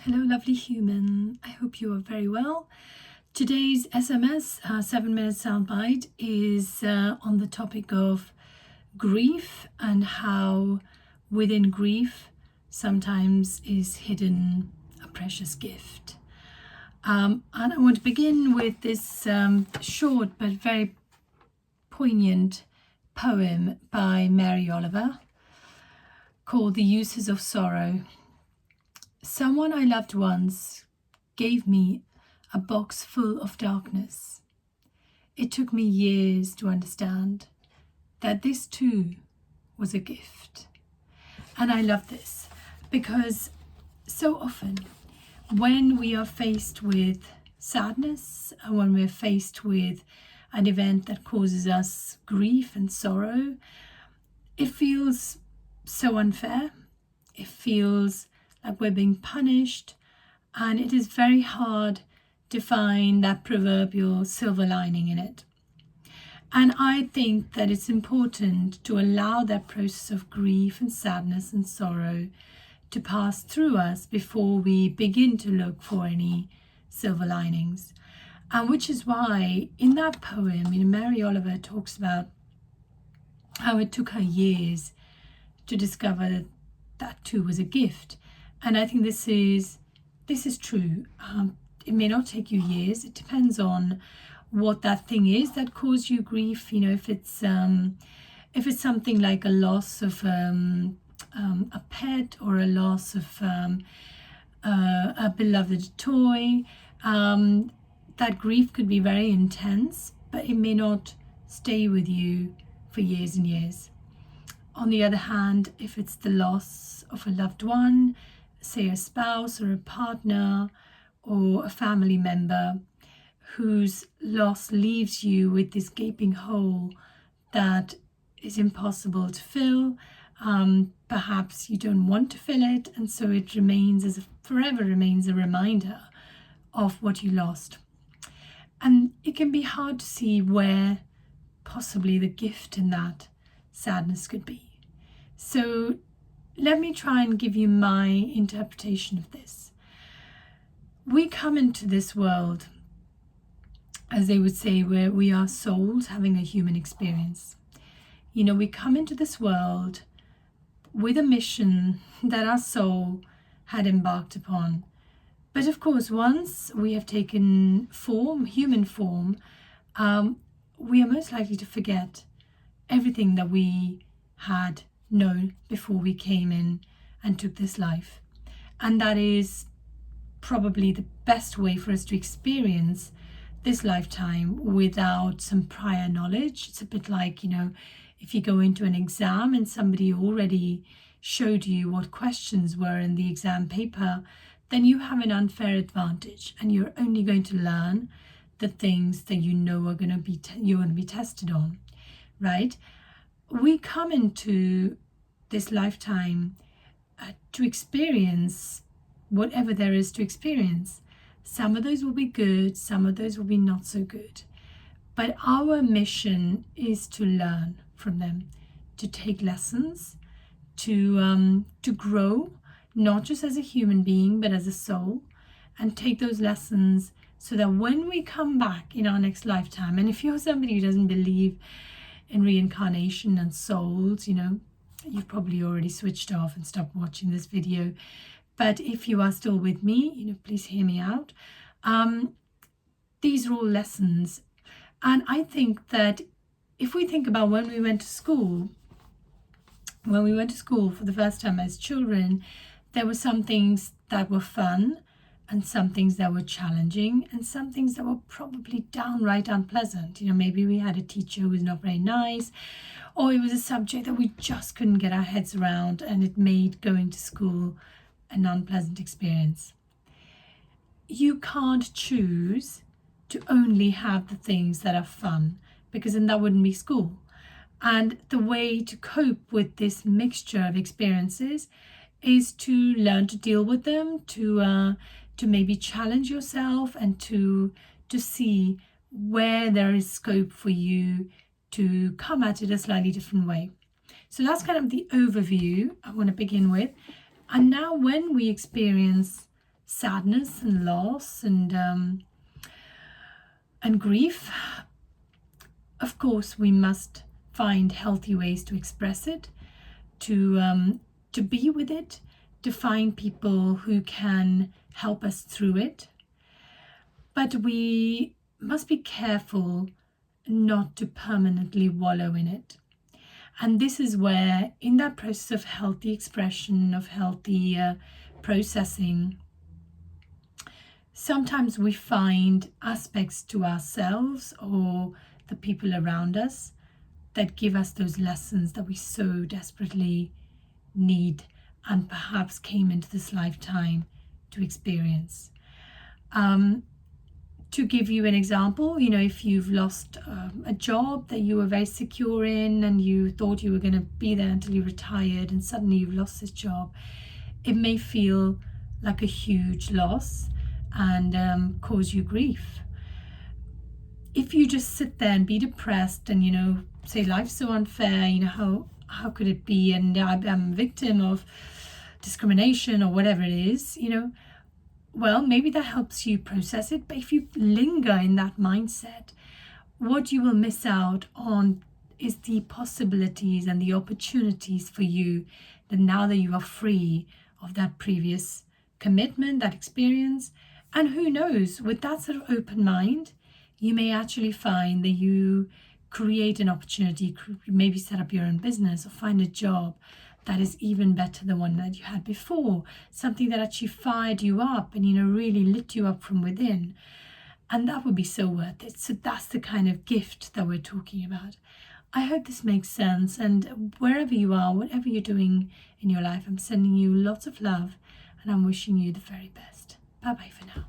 Hello, lovely human. I hope you are very well. Today's SMS 7-minute soundbite is on the topic of grief and how within grief sometimes is hidden a precious gift. And I want to begin with this short but very poignant poem by Mary Oliver called The Uses of Sorrow. Someone I loved once gave me a box full of darkness. It took me years to understand that this too was a gift. And I love this because so often when we are faced with sadness, and when we're faced with an event that causes us grief and sorrow, it feels so unfair. It feels like we're being punished, and it is very hard to find that proverbial silver lining in it. And I think that it's important to allow that process of grief and sadness and sorrow to pass through us before we begin to look for any silver linings. And which is why in that poem, Mary Oliver talks about how it took her years to discover that that too was a gift. And I think this is true. It may not take you years. It depends on what that thing is that caused you grief. If it's something like a loss of a pet, or a loss of a beloved toy, that grief could be very intense, but it may not stay with you for years and years. On the other hand, if it's the loss of a loved one, say a spouse or a partner or a family member whose loss leaves you with this gaping hole that is impossible to fill, perhaps you don't want to fill it, and so it forever remains a reminder of what you lost. And it can be hard to see where possibly the gift in that sadness could be. So let me try and give you my interpretation of this. We come into this world, as they would say, where we are souls having a human experience. We come into this world with a mission that our soul had embarked upon. But of course, once we have taken form, human form, we are most likely to forget everything that we had known before we came in and took this life. And that is probably the best way for us to experience this lifetime without some prior knowledge. It's a bit like, if you go into an exam and somebody already showed you what questions were in the exam paper, then you have an unfair advantage, and you're only going to learn the things that you're going to be tested on, right? We come into this lifetime to experience whatever there is to experience. Some of those will be good, some of those will be not so good. But our mission is to learn from them, to take lessons, to grow, not just as a human being, but as a soul, and take those lessons so that when we come back in our next lifetime, and if you're somebody who doesn't believe in reincarnation and souls, you've probably already switched off and stopped watching this video. But if you are still with me, please hear me out. These are all lessons. And I think that if we think about when we went to school for the first time as children, there were some things that were fun, and some things that were challenging, and some things that were probably downright unpleasant. Maybe we had a teacher who was not very nice, or it was a subject that we just couldn't get our heads around, and it made going to school an unpleasant experience. You can't choose to only have the things that are fun, because then that wouldn't be school. And the way to cope with this mixture of experiences is to learn to deal with them, to maybe challenge yourself, and to see where there is scope for you to come at it a slightly different way. So that's kind of the overview I want to begin with. And now when we experience sadness and loss and grief, of course, we must find healthy ways to express it, to be with it, to find people who can help us through it. But we must be careful not to permanently wallow in it. And this is where, in that process of healthy expression, of healthy processing, sometimes we find aspects to ourselves or the people around us that give us those lessons that we so desperately need and perhaps came into this lifetime to experience. To give you an example, if you've lost a job that you were very secure in and you thought you were going to be there until you retired, and suddenly you've lost this job, it may feel like a huge loss and cause you grief. If you just sit there and be depressed and say life's so unfair, how could it be, and I'm a victim of discrimination or whatever it is, well, maybe that helps you process it. But if you linger in that mindset, what you will miss out on is the possibilities and the opportunities for you, that now that you are free of that previous commitment, that experience. And who knows, with that sort of open mind, you may actually find that you create an opportunity, maybe set up your own business or find a job that is even better than one that you had before, something that actually fired you up and really lit you up from within. And that would be so worth it. So that's the kind of gift that we're talking about. I hope this makes sense, and wherever you are, whatever you're doing in your life, I'm sending you lots of love and I'm wishing you the very best. Bye bye for now.